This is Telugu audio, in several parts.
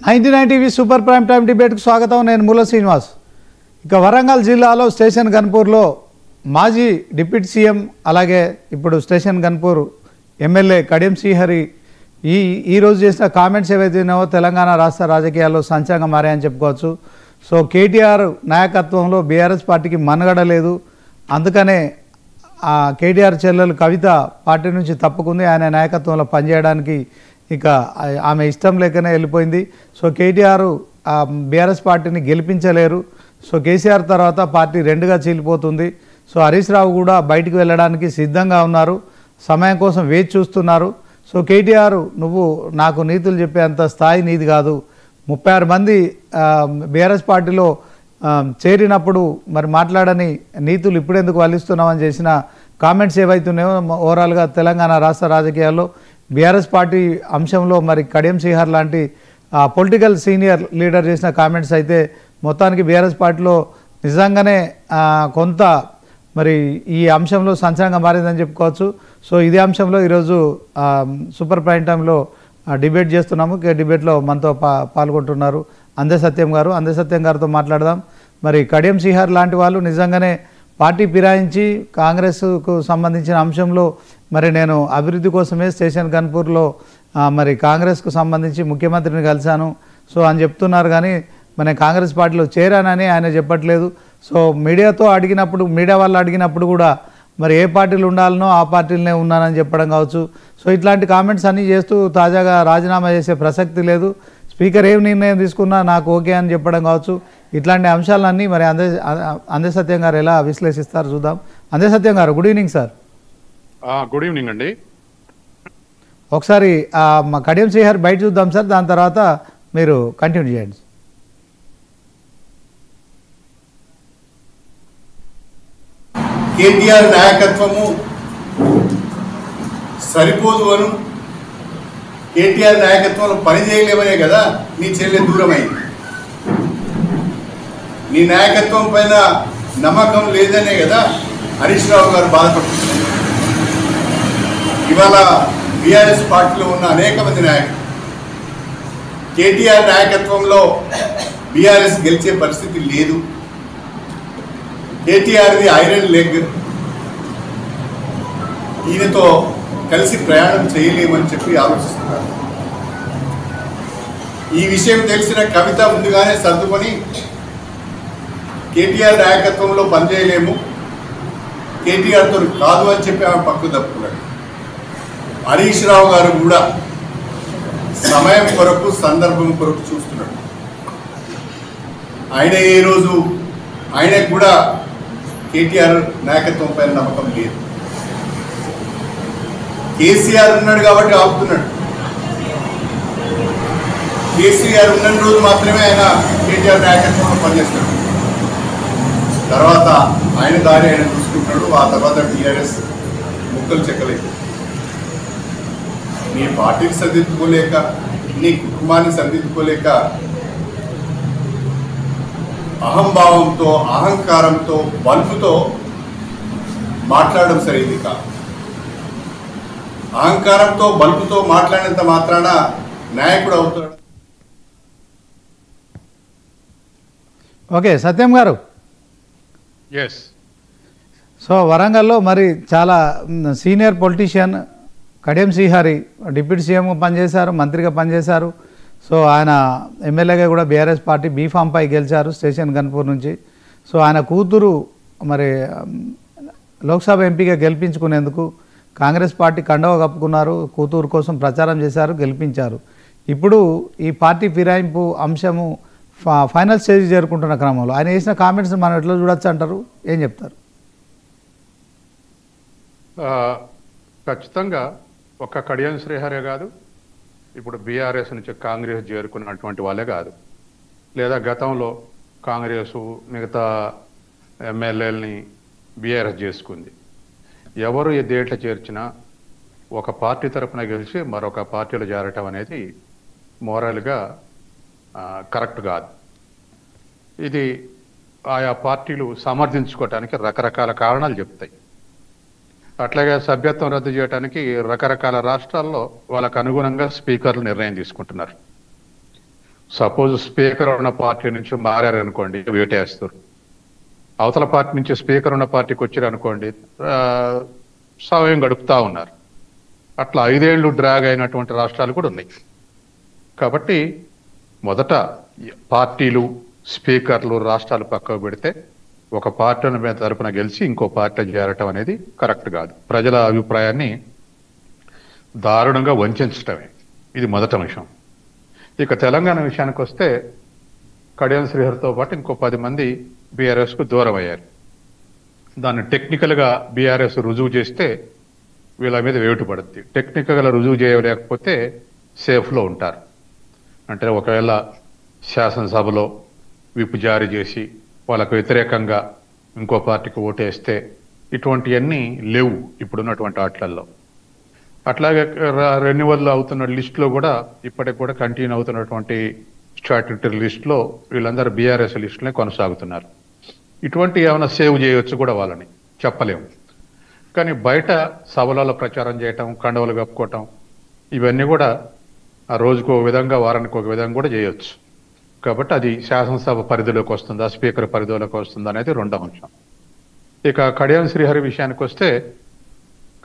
99 టీవీ సూపర్ ప్రైమ్ టైమ్ డిబేట్కు స్వాగతం. నేను మూల శ్రీనివాస్. ఇక వరంగల్ జిల్లాలో స్టేషన్ గన్పూర్లో మాజీ డిప్యూటీ సీఎం అలాగే ఇప్పుడు స్టేషన్ గన్పూర్ ఎమ్మెల్యే కడియం శ్రీహరి ఈరోజు చేసిన కామెంట్స్ ఏవైతున్నావో తెలంగాణ రాష్ట్ర రాజకీయాల్లో సంచలనంగా మారాయని చెప్పుకోవచ్చు. సో కేటీఆర్ నాయకత్వంలో బీఆర్ఎస్ పార్టీకి మనుగడ లేదు, అందుకనే కేటీఆర్ చెల్లెలు కవిత పార్టీ నుంచి తప్పుకుంది. ఆయన నాయకత్వంలో పనిచేయడానికి ఇక ఆమె ఇష్టం లేకనే వెళ్ళిపోయింది. సో కేటీఆర్ బీఆర్ఎస్ పార్టీని గెలిపించలేరు. సో కేసీఆర్ తర్వాత పార్టీ రెండుగా చీలిపోతుంది. సో హరీష్ రావు కూడా బయటికి వెళ్ళడానికి సిద్ధంగా ఉన్నారు, సమయం కోసం వేచి చూస్తున్నారు. సో కేటీఆర్, నువ్వు నాకు నీతులు చెప్పేంత స్థాయి నీది కాదు. 36 మంది బీఆర్ఎస్ పార్టీలో చేరినప్పుడు మరి మాట్లాడని నీతులు ఇప్పుడెందుకు వల్లిస్తున్నామని చేసిన కామెంట్స్ ఏవైతున్నాయో ఓవరాల్గా తెలంగాణ రాష్ట్ర రాజకీయాల్లో బీఆర్ఎస్ పార్టీ అంశంలో మరి కడియం శ్రీహరి లాంటి పొలిటికల్ సీనియర్ లీడర్ చేసిన కామెంట్స్ అయితే మొత్తానికి బీఆర్ఎస్ పార్టీలో నిజంగానే కొంత మరి ఈ అంశంలో సంచలనంగా మారిందని చెప్పుకోవచ్చు. సో ఇదే అంశంలో ఈరోజు సూపర్ ప్రైమ్ టైంలో డిబేట్ చేస్తున్నాము. డిబేట్లో మనతో పాల్గొంటున్నారు అందే సత్యం గారు. అందే సత్యం గారితో మాట్లాడదాం. మరి కడియం శ్రీహరి లాంటి వాళ్ళు నిజంగానే పార్టీ ఫిరాయించి కాంగ్రెస్కు సంబంధించిన అంశంలో మరి నేను అభివృద్ధి కోసమే స్టేషన్ గన్పూర్లో మరి కాంగ్రెస్కు సంబంధించి ముఖ్యమంత్రిని కలిశాను సో అని చెప్తున్నారు, కానీ మన కాంగ్రెస్ పార్టీలో చేరానని ఆయన చెప్పట్లేదు. సో మీడియాతో అడిగినప్పుడు, మీడియా వాళ్ళు అడిగినప్పుడు కూడా మరి ఏ పార్టీలు ఉండాలనో ఆ పార్టీలనే ఉన్నానని చెప్పడం కావచ్చు. సో ఇట్లాంటి కామెంట్స్ అన్నీ చేస్తూ తాజాగా రాజీనామా చేసే ప్రసక్తి లేదు, స్పీకర్ ఏం నిర్ణయం తీసుకున్నా నాకు ఓకే అని చెప్పడం కావచ్చు. ఇట్లాంటి అంశాలన్నీ మరి అందే సత్యం గారు ఎలా విశ్లేషిస్తారు చూద్దాం. అందే సత్యం గారు, good evening sir. Good evening అండి. ఒకసారి మా కడియం శ్రీహరి బయట చూద్దాం సార్, దాని తర్వాత మీరు కంటిన్యూ చేయండి. కేటీఆర్ నాయకత్వము సరిపోదు అను, కేటీఆర్ నాయకత్వంలో పనిచేయలేమనే కదా నీ చెల్లె దూరమైంది. నీ నాయకత్వం పైన నమ్మకం లేదనే కదా హరీష్ రావు గారు బాధపడుతున్నారు. ఇవాళ బీఆర్ఎస్ పార్టీలో ఉన్న అనేక మంది నాయకులు కేటీఆర్ నాయకత్వంలో బీఆర్ఎస్ గెలిచే పరిస్థితి లేదు. కేటీఆర్ది ఐరన్ లెగ్, ఈయనతో కలిసి ప్రయాణం చేయలేమని చెప్పి ఆలోచిస్తున్నారు. ఈ విషయం తెలిసిన కవిత ముందుగానే సర్దుకొని కేటీఆర్ నాయకత్వంలో పనిచేయలేము, కేటీఆర్తో కాదు అని చెప్పి ఆమె పక్కు తప్పుకున్నాడు. హరీష్ రావు గారు కూడా సమయం కొరకు, సందర్భం కొరకు చూస్తున్నాడు. ఆయన ఏ రోజు ఆయనకు కూడా కేటీఆర్ నాయకత్వం పైన నమ్మకం లేదు. కేసీఆర్ ఉన్నాడు కాబట్టి ఆపుతున్నాడు. కేసీఆర్ ఉన్న రోజు మాత్రమే ఆయన కేటీఆర్ నాయకత్వంలో పనిచేస్తాడు. తర్వాత ఆయన దారి ఆయన చూసుకుంటాడు. ఆ తర్వాత టీఆర్ఎస్ ముక్కలు చెక్కలేదు. నీ పార్టీని సరిదిద్దుకోలేక, నీ కుటుంబాన్ని సరిదిద్దుకోలేక అహంభావంతో, అహంకారంతో, బల్పుతో మాట్లాడడం సరైంది కాదు. అహంకారంతో, బల్పుతో మాట్లాడినంత మాత్రాన నాయకుడు అవుతాడు. ఓకే సత్యం గారు. ఎస్. సో వరంగల్లో మరి చాలా senior politician Kadiyam Srihari deputy సీఎంగా పనిచేశారు, మంత్రిగా పనిచేశారు. సో ఆయన ఎమ్మెల్యేగా కూడా బీఆర్ఎస్ పార్టీ బీఫామ్పై గెలిచారు స్టేషన్ గన్పూర్ నుంచి. సో ఆయన కూతురు మరి లోక్సభ ఎంపీగా గెలిపించుకునేందుకు కాంగ్రెస్ పార్టీ కండవ కప్పుకున్నారు, కూతురు కోసం ప్రచారం చేశారు, గెలిపించారు. ఇప్పుడు ఈ పార్టీ ఫిరాయింపు అంశము ఫైనల్ స్టేజ్ చేరుకుంటున్న క్రమంలో ఆయన చేసిన కామెంట్స్ మనం ఎట్లా చూడొచ్చు అంటారు, ఏం చెప్తారు? ఖచ్చితంగా ఒక్క కడియం శ్రీహరే కాదు, ఇప్పుడు బీఆర్ఎస్ నుంచి కాంగ్రెస్ చేరుకున్నటువంటి వాళ్ళే కాదు, లేదా గతంలో కాంగ్రెస్ మిగతా ఎమ్మెల్యేలని బీఆర్ఎస్ చేసుకుంది. ఎవరు ఈ దేంట్లో చేర్చినా ఒక పార్టీ తరఫున గెలిచి మరొక పార్టీలో చేరటం అనేది మోరల్గా కరెక్ట్ కాదు. ఇది ఆయా పార్టీలు సమర్థించుకోవటానికి రకరకాల కారణాలు చెప్తాయి. అట్లాగే సభ్యత్వం రద్దు చేయడానికి రకరకాల రాష్ట్రాల్లో వాళ్ళకు అనుగుణంగా స్పీకర్లు నిర్ణయం తీసుకుంటున్నారు. సపోజ్ స్పీకర్ ఉన్న పార్టీ నుంచి మారారనుకోండి, వేటేస్తారు. అవతల పార్టీ నుంచి స్పీకర్ ఉన్న పార్టీకి వచ్చారనుకోండి, సమయం గడుపుతా ఉన్నారు. అట్లా 5 ఏళ్ళు డ్రాగ్ అయినటువంటి రాష్ట్రాలు కూడా ఉన్నాయి. కాబట్టి మొదట పార్టీలు, స్పీకర్లు, రాష్ట్రాలు పక్కకు పెడితే ఒక పార్టీ మీద తరపున గెలిచి ఇంకో పార్టీ చేరటం అనేది కరెక్ట్ కాదు. ప్రజల అభిప్రాయాన్ని దారుణంగా వంచడమే ఇది మొదటి అంశం. ఇక తెలంగాణ విషయానికి వస్తే కడియం శ్రీహరితో పాటు ఇంకో 10 మంది బీఆర్ఎస్కు దూరం అయ్యారు. దాన్ని టెక్నికల్గా బీఆర్ఎస్ రుజువు చేస్తే వీళ్ళ మీద వేటు పడుద్ది. టెక్నికల్గా రుజువు చేయలేకపోతే సేఫ్లో ఉంటారు. అంటే ఒకవేళ శాసనసభలో విప్ జారీ చేసి వాళ్ళకు వ్యతిరేకంగా ఇంకో పార్టీకి ఓటేస్తే ఇటువంటివన్నీ లేవు ఇప్పుడున్నటువంటి ఆటలలో. అట్లాగే రెన్యువల్ అవుతున్న లిస్టులో కూడా ఇప్పటికి కూడా కంటిన్యూ అవుతున్నటువంటి స్టాట్యూటరీ లిస్టులో వీళ్ళందరూ బీఆర్ఎస్ లిస్టులే కొనసాగుతున్నారు. ఇటువంటి ఏమైనా సేవ్ చేయవచ్చు కూడా వాళ్ళని చెప్పలేము. కానీ బయట సభలలో ప్రచారం చేయటం, కండవలు కప్పుకోవటం, ఇవన్నీ కూడా ఆ రోజుకు ఒక విధంగా, వారానికి ఒక విధంగా కూడా చేయొచ్చు. కాబట్టి అది శాసనసభ పరిధిలోకి వస్తుందా, స్పీకర్ పరిధిలోకి వస్తుందా అనేది రెండవ అంశం. ఇక కడియం శ్రీహరి విషయానికి వస్తే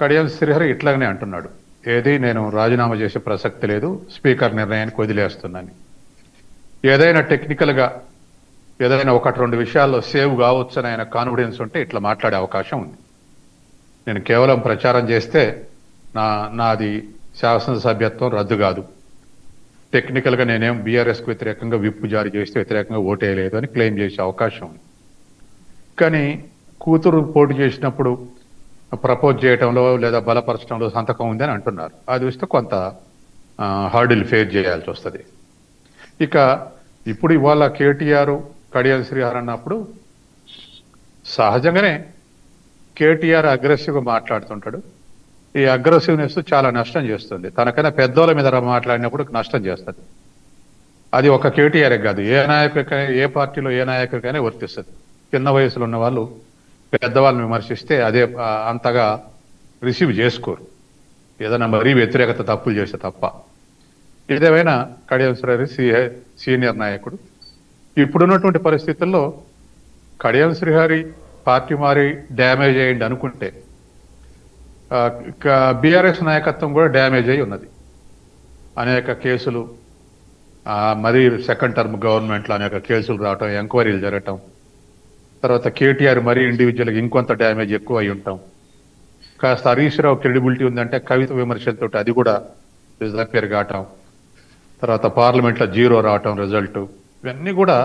కడియం శ్రీహరి ఇట్లాగనే అంటున్నాడు, ఏది నేను రాజీనామా చేసే ప్రసక్తి లేదు, స్పీకర్ నిర్ణయానికి వదిలేస్తున్నాను. ఏదైనా టెక్నికల్గా ఏదైనా 1-2 విషయాల్లో సేవ్ కావచ్చు అని ఆయన కాన్ఫిడెన్స్ ఉంటే ఇట్లా మాట్లాడే అవకాశం ఉంది. నేను కేవలం ప్రచారం చేస్తే నాది శాసనసభ్యత్వం రద్దు కాదు, టెక్నికల్గా నేనేం బీఆర్ఎస్కు వ్యతిరేకంగా విప్ జారీ చేస్తే వ్యతిరేకంగా ఓటేయలేదు అని క్లెయిమ్ చేసే అవకాశం ఉంది. కానీ కూతురు పోటీ చేసినప్పుడు ప్రపోజ్ చేయడంలో లేదా బలపరచడంలో సంతకం ఉందని అంటున్నారు. అది చూస్తే కొంత హార్డిల్ ఫేస్ చేయాల్సి వస్తుంది. ఇక ఇప్పుడు ఇవాళ కేటీఆర్, కడియం శ్రీహరి అన్నప్పుడు సహజంగానే కేటీఆర్ అగ్రెసివ్గా మాట్లాడుతుంటాడు. ఈ అగ్రెసివ్నెస్ చాలా నష్టం చేస్తుంది. తనకైనా పెద్దోళ్ళ మీద మాట్లాడినప్పుడు నష్టం చేస్తుంది. అది ఒక కేటీఆర్ఏ కాదు, ఏ నాయకుడికైనా, ఏ పార్టీలో ఏ నాయకుడికైనా వర్తిస్తుంది. కింద వయసులో ఉన్న వాళ్ళు పెద్దవాళ్ళని విమర్శిస్తే అదే అంతగా రిసీవ్ చేసుకోరు, ఏదైనా మరీ వ్యతిరేకత తప్పులు చేస్తే తప్ప. ఏదేమైనా కడియం శ్రీహరి సీనియర్ నాయకుడు. ఇప్పుడున్నటువంటి పరిస్థితుల్లో కడియం శ్రీహరి పార్టీ మారి డ్యామేజ్ అయ్యింది అనుకుంటే బీఆర్ఎస్ నాయకత్వం కూడా డ్యామేజ్ అయి ఉన్నది. అనేక కేసులు, మరీ సెకండ్ టర్మ్ గవర్నమెంట్లో అనేక కేసులు రావటం, ఎంక్వైరీలు జరగటం, తర్వాత కేటీఆర్ మరీ ఇండివిజువల్గా ఇంకొంత డ్యామేజ్ ఎక్కువ అయి ఉంటాం. కాస్త హరీష్ రావు క్రెడిబిలిటీ ఉందంటే కవిత విమర్శలతో అది కూడా డిజపేర్ కావటం, తర్వాత పార్లమెంట్లో 0 రావటం రిజల్ట్, ఇవన్నీ కూడా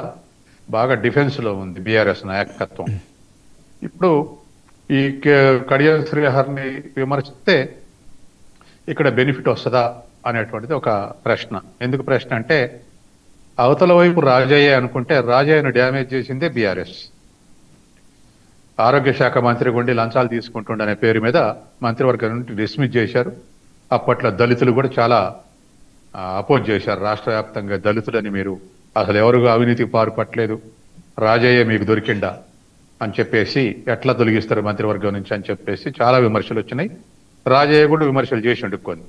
బాగా డిఫెన్స్లో ఉంది బీఆర్ఎస్ నాయకత్వం. ఇప్పుడు ఈ కడియం శ్రీహరిని విమర్శిస్తే ఇక్కడ బెనిఫిట్ వస్తుందా అనేటువంటిది ఒక ప్రశ్న. ఎందుకు ప్రశ్న అంటే, అవతల వైపు రాజయ్య అనుకుంటే రాజయ్యను డ్యామేజ్ చేసిందే బీఆర్ఎస్. ఆరోగ్య శాఖ మంత్రి గుండి లంచాలు తీసుకుంటుండనే పేరు మీద మంత్రివర్గం నుండి డిస్మిస్ చేశారు. అప్పట్లో దళితులు కూడా చాలా అపోజ్ చేశారు. రాష్ట్ర వ్యాప్తంగా దళితులని మీరు అసలు ఎవరు అవినీతికి పాల్పట్టలేదు, రాజయ్య మీకు దొరికిండా అని చెప్పేసి ఎట్లా తొలగిస్తారు మంత్రివర్గం నుంచి అని చెప్పేసి చాలా విమర్శలు వచ్చినాయి. రాజయ్య కూడా విమర్శలు చేసి ఉండుకొని.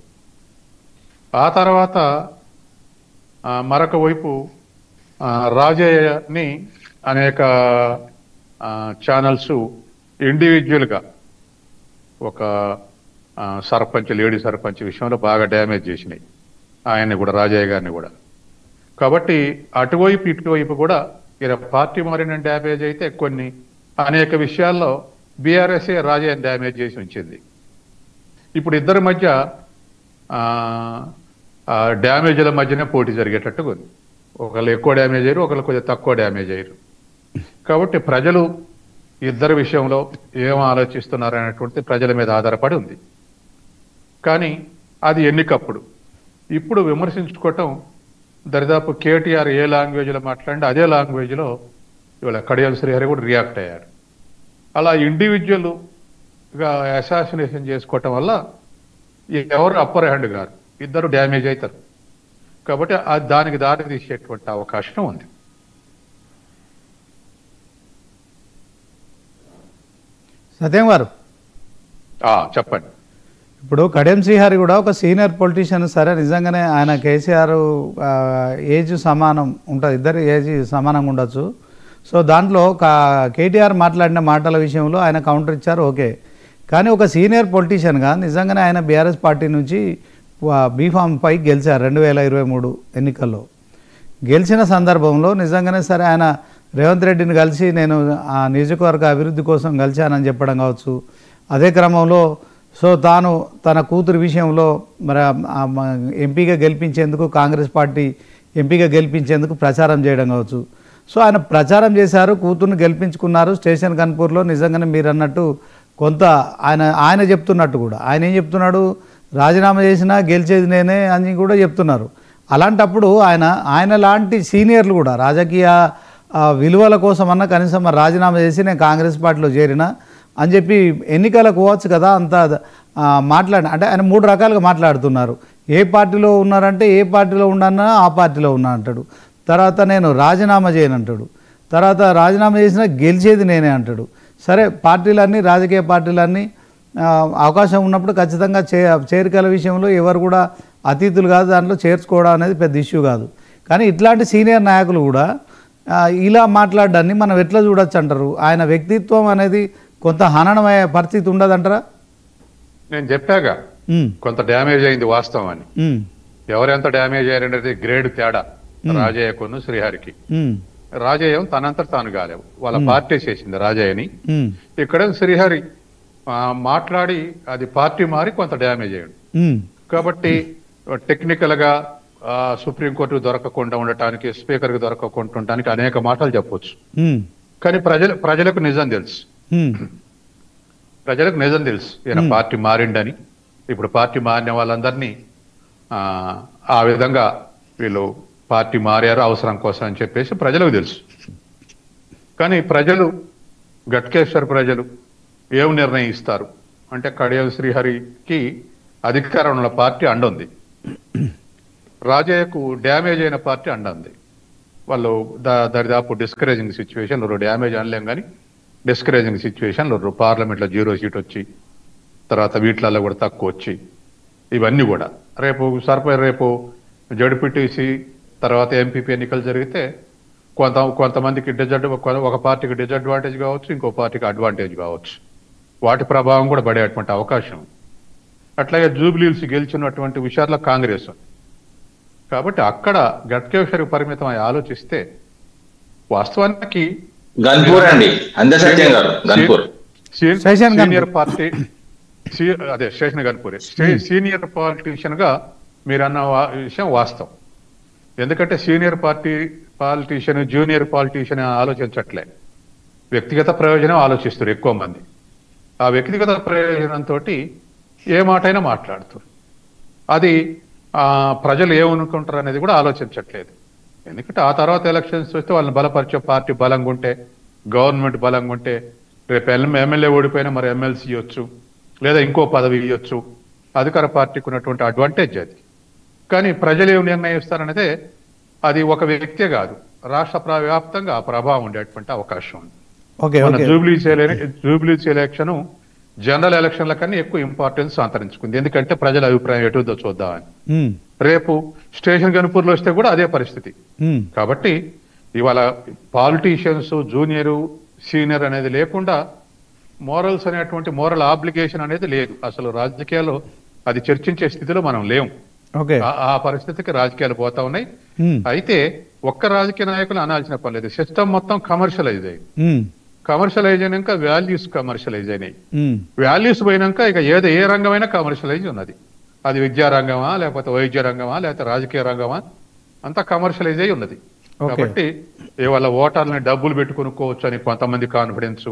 ఆ తర్వాత మరొక వైపు రాజయ్యని అనేక ఛానల్స్ ఇండివిజువల్గా ఒక సర్పంచ్, లేడీ సర్పంచ్ విషయంలో బాగా డ్యామేజ్ చేసినాయి ఆయన్ని కూడా, రాజయ్య గారిని కూడా. కాబట్టి అటువైపు ఇటువైపు కూడా ఇలా పార్టీ మారిన డ్యామేజ్ అయితే కొన్ని అనేక విషయాల్లో బీఆర్ఎస్ఏ రాజయ్యని డ్యామేజ్ చేసి ఉంచింది. ఇప్పుడు ఇద్దరి మధ్య డ్యామేజ్ల మధ్యనే పోటీ జరిగేటట్టుగా ఉంది. ఒకళ్ళు ఎక్కువ డ్యామేజ్ అయ్యారు, ఒకళ్ళు కొంచెం తక్కువ డ్యామేజ్ అయ్యారు. కాబట్టి ప్రజలు ఇద్దరి విషయంలో ఏం ఆలోచిస్తున్నారు అనేటువంటిది ప్రజల మీద ఆధారపడి ఉంది. కానీ అది ఎన్నికప్పుడు. ఇప్పుడు విమర్శించుకోవటం దరిదాపు కేటీఆర్ ఏ లాంగ్వేజ్లో మాట్లాడి అదే లాంగ్వేజ్లో ఇవాళ కడియం శ్రీహరి కూడా రియాక్ట్ అయ్యారు. అలా ఇండివిజువల్గా అసాసినేషన్ చేసుకోవటం వల్ల ఎవరు అప్పర్ హ్యాండ్ గారు, ఇద్దరు డ్యామేజ్ అవుతారు. కాబట్టి దానికి దారి తీసేటువంటి అవకాశం ఉంది. సత్యం గారు చెప్పండి. ఇప్పుడు కడియం శ్రీహరి కూడా ఒక సీనియర్ పొలిటీషియన్. సరే, నిజంగానే ఆయన కేసీఆర్ ఏజ్ సమానం ఉంటుంది, ఇద్దరు ఏజ్ సమానంగా ఉండొచ్చు. సో దాంట్లో కేటీఆర్ మాట్లాడిన మాటల విషయంలో ఆయన కౌంటర్ ఇచ్చారు, ఓకే. కానీ ఒక సీనియర్ పొలిటీషియన్గా నిజంగానే ఆయన బీఆర్ఎస్ పార్టీ నుంచి బీఫామ్ పై గెలిచారు 2023 ఎన్నికల్లో. గెలిచిన సందర్భంలో నిజంగానే సరే ఆయన రేవంత్ రెడ్డిని కలిసి నేను ఆ నియోజకవర్గ అభివృద్ధి కోసం కలిశానని చెప్పడం కావచ్చు. అదే క్రమంలో సో తాను తన కూతురు విషయంలో మరి ఎంపీగా గెలిపించేందుకు కాంగ్రెస్ పార్టీ ఎంపీగా గెలిపించేందుకు ప్రచారం చేయడం కావచ్చు. సో ఆయన ప్రచారం చేశారు, కూతుర్ని గెలిపించుకున్నారు స్టేషన్ కన్పూర్లో. నిజంగానే మీరు అన్నట్టు కొంత ఆయన చెప్తున్నట్టు కూడా ఆయన ఏం చెప్తున్నాడు, రాజీనామా చేసినా గెలిచేది నేనే అని కూడా చెప్తున్నారు. అలాంటప్పుడు ఆయన లాంటి సీనియర్లు కూడా రాజకీయ విలువల కోసం అన్న కనీసం మరి రాజీనామా చేసి నేను కాంగ్రెస్ పార్టీలో చేరినా అని చెప్పి ఎన్నికలకు పోవచ్చు కదా. అంత అంటే ఆయన 3 రకాలుగా మాట్లాడుతున్నారు. ఏ పార్టీలో ఉన్నారంటే ఏ పార్టీలో ఉన్నానా ఆ పార్టీలో ఉన్నా అంటాడు. తర్వాత నేను రాజీనామా చేయను అంటాడు. తర్వాత రాజీనామా చేసినా గెలిచేది నేనే అంటాడు. సరే, పార్టీలన్నీ రాజకీయ పార్టీలన్నీ అవకాశం ఉన్నప్పుడు ఖచ్చితంగా చేరికల విషయంలో ఎవరు కూడా అతిథులు కాదు, దాంట్లో చేర్చుకోవడం అనేది పెద్ద ఇష్యూ కాదు. కానీ ఇట్లాంటి సీనియర్ నాయకులు కూడా ఇలా మాట్లాడడాన్ని మనం ఎట్లా చూడొచ్చు అంటారు? ఆయన వ్యక్తిత్వం అనేది కొంత హననమయ్యే పరిస్థితి ఉండదంటారా? నేను చెప్పాగా కొంత డ్యామేజ్ అయింది వాస్తవం అని. ఎవరెంత డ్యామేజ్ అయ్యారనేది గ్రేడ్ తేడా రాజయ్యకును శ్రీహరికి. రాజయ్య తనంతట తాను కాలేవు, వాళ్ళ పార్టీ చేసింది రాజయ్యని. ఇక్కడ శ్రీహరి మాట్లాడి అది పార్టీ మారి కొంత డ్యామేజ్ అయ్యాడు. కాబట్టి టెక్నికల్ గా సుప్రీంకోర్టు దొరకకుండా ఉండటానికి, స్పీకర్ కి దొరకకుండా ఉండటానికి అనేక మాటలు చెప్పొచ్చు. కానీ ప్రజలకు నిజం తెలుసు, ప్రజలకు నిజం తెలుసు ఈయన పార్టీ మారిండని. ఇప్పుడు పార్టీ మారిన వాళ్ళందరినీ ఆ విధంగా వీళ్ళు పార్టీ మారారు అవసరం కోసం అని చెప్పేసి ప్రజలకు తెలుసు. కానీ ప్రజలు, గట్కేశ్వర్ ప్రజలు ఏం నిర్ణయిస్తారు అంటే కడియం శ్రీహరికి అధికారంలో పార్టీ అండుంది, రాజయ్యకు డ్యామేజ్ అయిన పార్టీ అండుంది. వాళ్ళు దరిదాపు డిస్కరేజింగ్ సిచ్యువేషన్, డ్యామేజ్ అనలేం కానీ డిస్కరేజింగ్ సిచ్యువేషన్. పార్లమెంట్లో 0 సీట్ వచ్చి, తర్వాత వీటిలలో కూడా తక్కువ వచ్చి, ఇవన్నీ కూడా రేపు జడ్పీటీసీ తర్వాత ఎంపీపీ ఎన్నికలు జరిగితే కొంతమందికి ఒక పార్టీకి డిసడ్వాంటేజ్ కావచ్చు, ఇంకో పార్టీకి అడ్వాంటేజ్ కావచ్చు. వాటి ప్రభావం కూడా పడేటువంటి అవకాశం. అట్లాగే జూబ్లీహిల్స్ గెలిచినటువంటి విషయాల్లో కాంగ్రెస్. కాబట్టి అక్కడ గట్కేశ్వరికి పరిమితం అయి ఆలోచిస్తే వాస్తవానికి సీనియర్ పార్టీ అదే స్టేషన్ గన్పూరే సీనియర్ పాలిటీషియన్ గా మీరన్న విషయం వాస్తవం. ఎందుకంటే సీనియర్ పాలిటీషియన్ జూనియర్ పాలిటీషియన్ ఆలోచించట్లే, వ్యక్తిగత ప్రయోజనం ఆలోచిస్తారు ఎక్కువ మంది. ఆ వ్యక్తిగత ప్రయోజనంతో ఏ మాటైనా మాట్లాడుతారు. అది ప్రజలు ఏమనుకుంటారు అనేది కూడా ఆలోచించట్లేదు. ఎందుకంటే ఆ తర్వాత ఎలక్షన్స్ వస్తే వాళ్ళని బలపరిచే పార్టీ బలంగా ఉంటే, గవర్నమెంట్ బలంగా ఉంటే, రేపు ఎమ్మెల్యే ఓడిపోయినా మరి ఎమ్మెల్సీ ఇవ్వచ్చు, లేదా ఇంకో పదవి ఇవ్వచ్చు. అధికార పార్టీకి ఉన్నటువంటి అడ్వాంటేజ్ అది. కానీ ప్రజలు ఏమి నిర్ణయిస్తారనేదే అది ఒక వ్యక్తే కాదు, రాష్ట్ర వ్యాప్తంగా ఆ ప్రభావం ఉండేటువంటి అవకాశం ఉంది. జూబ్లీస్ ఎలక్షన్ జనరల్ ఎలక్షన్ల కన్నా ఎక్కువ ఇంపార్టెన్స్ సంతరించుకుంది. ఎందుకంటే ప్రజల అభిప్రాయం ఎటుదో చూద్దామని. రేపు స్టేషన్ గన్పూర్లో వస్తే కూడా అదే పరిస్థితి. కాబట్టి ఇవాళ పాలిటీషియన్స్ జూనియర్ సీనియర్ అనేది లేకుండా మోరల్స్ అనేటువంటి మోరల్ ఆబ్లిగేషన్ అనేది లేదు. అసలు రాజకీయాల్లో అది చర్చించే స్థితిలో మనం లేము. ఆ పరిస్థితికి రాజకీయాలు పోతా ఉన్నాయి. అయితే ఒక్క రాజకీయ నాయకులు అనాల్సిన పని లేదు. సిస్టమ్ మొత్తం కమర్షియలైజ్ అయ్యింది. కమర్షియలైజ్ అయినాక వాల్యూస్ కమర్షియలైజ్ అయినాయి. వాల్యూస్ పోయినాక ఇక ఏ రంగమైనా కమర్షియలైజ్ ఉన్నది. అది విద్యా రంగమా, లేకపోతే వైద్య రంగమా, లేకపోతే రాజకీయ రంగమా, అంతా కమర్షియలైజ్ అయి ఉన్నది. కాబట్టి ఇవాళ ఓటర్లని డబ్బులు పెట్టి కొనుక్కోవచ్చు అని కొంతమంది కాన్ఫిడెన్స్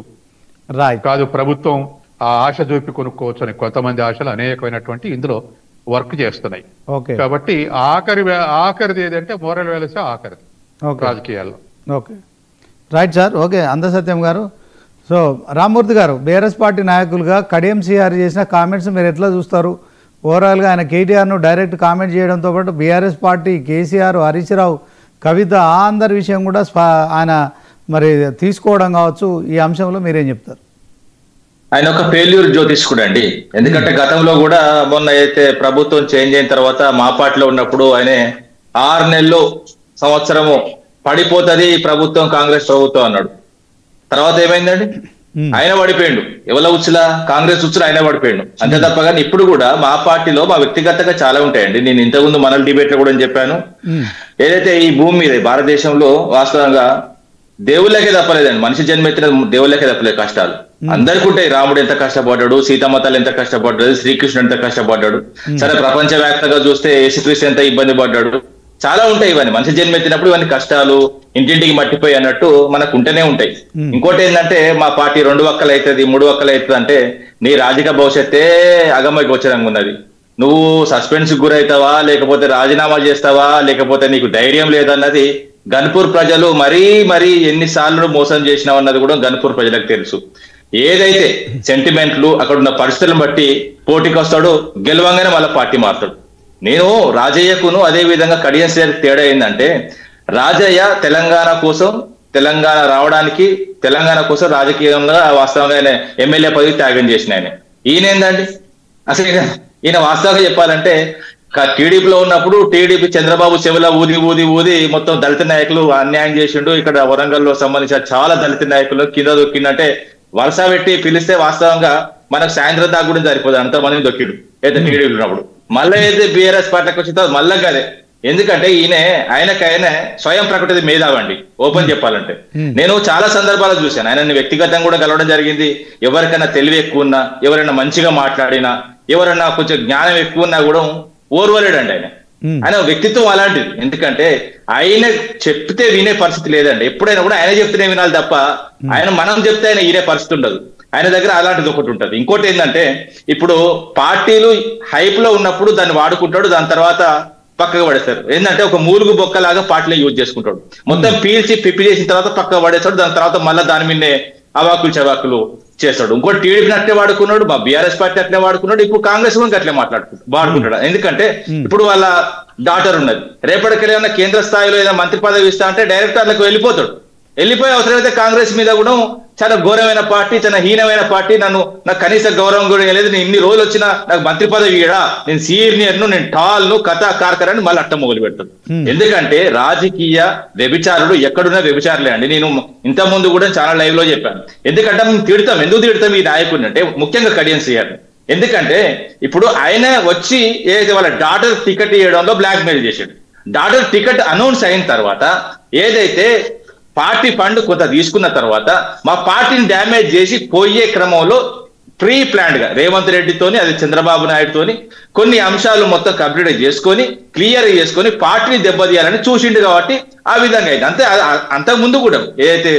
కాదు, ప్రభుత్వం ఆ ఆశ చూపి కొనుక్కోవచ్చు అని కొంతమంది ఆశలు అనేకమైనటువంటి ఇందులో వర్క్ చేస్తున్నాయి. కాబట్టి ఆఖరిది ఏదంటే మోరల్ వాల్యూస్ ఆఖరిది రాజకీయాల్లో. Okay, right sir. ఓకే, అందసత్యం గారు. సో రామ్మూర్తి గారు, బీఆర్ఎస్ పార్టీ నాయకులుగా కడియం శ్రీహరి చేసిన కామెంట్స్ మీరు ఎట్లా చూస్తారు? ఓవరాల్గా ఆయన కేటీఆర్ను డైరెక్ట్ కామెంట్ చేయడంతో పాటు బీఆర్ఎస్ పార్టీ కేసీఆర్, హరీష్ రావు, కవిత అందరి విషయం కూడా ఆయన మరి తీసుకోవడం కావచ్చు. ఈ అంశంలో మీరేం చెప్తారు? ఆయన ఒక ఫెయిల్యూర్ జ్యోతిష్కుడు అండి. ఎందుకంటే గతంలో కూడా మొన్న అయితే ప్రభుత్వం చేంజ్ అయిన తర్వాత మా పార్టీలో ఉన్నప్పుడు ఆయన 6 నెలలు సంవత్సరము పడిపోతుంది ప్రభుత్వం, కాంగ్రెస్ ప్రభుత్వం అన్నాడు. తర్వాత ఏమైందండి? ఆయన పడిపోయిండు. ఎవరి ఉచ్చులా? కాంగ్రెస్ ఉచ్చులా ఆయన పడిపోయిండు. అంతే తప్ప కానీ ఇప్పుడు కూడా మా పార్టీలో మా వ్యక్తిగతంగా చాలా ఉంటాయండి. నేను ఇంతకుముందు మన డిబేట్ లో కూడా చెప్పాను. ఏదైతే ఈ భూమి మీద భారతదేశంలో వాస్తవంగా దేవుళ్ళకే తప్పలేదండి, మనిషి జన్మెత్తిన దేవుళ్ళకే తప్పలేదు కష్టాలు. అందరికీ ఉంటాయి. రాముడు ఎంత కష్టపడ్డాడు, సీతమ్మతలు ఎంత కష్టపడ్డాడు, శ్రీకృష్ణుడు ఎంత కష్టపడ్డాడు. సరే ప్రపంచవ్యాప్తంగా చూస్తే యేసుక్రీస్తు ఎంత ఇబ్బంది పడ్డాడు. చాలా ఉంటాయి ఇవన్నీ. మనిషి జన్మెత్తినప్పుడు ఇవన్నీ కష్టాలు ఇంటింటికి మట్టిపోయి అన్నట్టు మనకు ఉంటేనే ఉంటాయి. ఇంకోటి ఏంటంటే మా పార్టీ 2 వక్కలు అవుతుంది 3 వక్కలు అవుతుంది అంటే నీ రాజకీయ భవిష్యత్తే అగమ్య గోచరంగా ఉన్నది. నువ్వు సస్పెన్స్ గురవుతావా, లేకపోతే రాజీనామా చేస్తావా, లేకపోతే నీకు ధైర్యం లేదన్నది గన్పూర్ ప్రజలు మరీ ఎన్నిసార్లు మోసం చేసినావు అన్నది కూడా గన్పూర్ ప్రజలకు తెలుసు. ఏదైతే సెంటిమెంట్లు అక్కడ ఉన్న పరిస్థితులను బట్టి పోటీకి వస్తాడో గెలవంగానే మళ్ళీ పార్టీ మారుతాడు. నేను రాజయ్యకును అదే విధంగా కడియం శ్రీహరికి తేడా ఏంటంటే, రాజయ్య తెలంగాణ రావడానికి తెలంగాణ కోసం రాజకీయంగా వాస్తవంగా ఆయన ఎమ్మెల్యే పదవి త్యాగం చేసిన ఆయన. ఈయన ఏందండి అసలు ఈయన వాస్తవంగా చెప్పాలంటే టీడీపీలో ఉన్నప్పుడు టీడీపీ చంద్రబాబు చెవుల ఊది మొత్తం దళిత నాయకులు అన్యాయం చేసిండు. ఇక్కడ వరంగల్లో సంబంధించిన చాలా దళిత నాయకులు కింద దొక్కిందంటే వరుస పెట్టి పిలిస్తే వాస్తవంగా మనకు సాయంత్రం దాకా కూడా సరిపోదు, అంతమందిని దొక్కిడు అయితే టీడీపీలో ఉన్నప్పుడు. మళ్ళీ అయితే బీఆర్ఎస్ పార్టీకి వచ్చిన తర్వాత మళ్ళా కదే. ఎందుకంటే ఆయనకైనా స్వయం ప్రకటిత మేధావండి. ఓపెన్ చెప్పాలంటే నేను చాలా సందర్భాలు చూశాను. ఆయనని వ్యక్తిగతంగా కూడా కలవడం జరిగింది. ఎవరికైనా తెలివి ఎక్కువ ఉన్నా, ఎవరైనా మంచిగా మాట్లాడినా, ఎవరైనా కొంచెం జ్ఞానం ఎక్కువ ఉన్నా కూడా ఓర్వలేడండి ఆయన వ్యక్తిత్వం అలాంటిది. ఎందుకంటే ఆయన చెప్తే వినే పరిస్థితి లేదండి. ఎప్పుడైనా కూడా ఆయన చెప్తేనే వినాలి తప్ప మనం చెప్తే ఆయన వినే పరిస్థితి ఉండదు. ఆయన దగ్గర అలాంటిది ఒకటి ఉంటుంది. ఇంకోటి ఏంటంటే ఇప్పుడు పార్టీలు హైప్ లో ఉన్నప్పుడు దాన్ని వాడుకుంటాడు, దాని తర్వాత పక్కకు పడేస్తారు. ఏంటంటే ఒక మూలుగు బొక్కలాగా పార్టీలో యూజ్ చేసుకుంటాడు. మొత్తం పీల్చి పిప్పి చేసిన తర్వాత పక్కకు పడేస్తాడు. దాని తర్వాత మళ్ళీ దాని మీదనే అవాకులు చవాకులు చేస్తాడు. ఇంకోటి టీడీపీని అట్లే వాడుకున్నాడు, మా బీఆర్ఎస్ పార్టీ అట్లే వాడుకున్నాడు, ఇప్పుడు కాంగ్రెస్ కూడా అట్లే వాడుకుంటాడు. ఎందుకంటే ఇప్పుడు వాళ్ళ డాటర్ ఉన్నది, రేపటికి ఏమైనా కేంద్ర స్థాయిలో ఏదైనా మంత్రి పదవి ఇస్తా అంటే డైరెక్ట్ అట్లకు వెళ్ళిపోతాడు. వెళ్ళిపోయి అవసరమైతే కాంగ్రెస్ మీద కూడా చాలా ఘోరమైన పార్టీ, చాలా హీనమైన పార్టీ, నాకు కనీస గౌరవం కూడా లేదు, నేను ఇన్ని రోజులు వచ్చినా నాకు మంత్రి పదవి ఇయ్యడా, నేను సీనియర్ను, నేను టాల్ను, కథా కార్కరాన్ని మళ్ళీ అట్ట మొదలు పెడతాడు. ఎందుకంటే రాజకీయ వ్యభిచారుడు ఎక్కడున్నా వ్యభిచారులే అండి. నేను ఇంత ముందు కూడా చాలా లైవ్ లో చెప్పాను. ఎందుకంటే మేము ఎందుకు తిడతాం ఈ నాయకుడిని అంటే ముఖ్యంగా కడియం శ్రీహరి. ఎందుకంటే ఇప్పుడు ఆయన వచ్చి ఏదైతే వాళ్ళ డాటర్ టికెట్ ఇవ్వడంలో బ్లాక్ మెయిల్ చేశాడు. డాటర్ టికెట్ అనౌన్స్ అయిన తర్వాత ఏదైతే పార్టీ ఫండ్ కొంత తీసుకున్న తర్వాత మా పార్టీని డ్యామేజ్ చేసి పోయే క్రమంలో ప్రీ ప్లాన్డ్ గా రేవంత్ రెడ్డితోని, అది చంద్రబాబు నాయుడుతోని కొన్ని అంశాలు మొత్తం కంప్లీట్ చేసుకొని క్లియర్ చేసుకొని పార్టీని దెబ్బతీయాలని చూసిండు. కాబట్టి ఆ విధంగా అయితే అంతే. అంతకుముందు కూడా ఏదైతే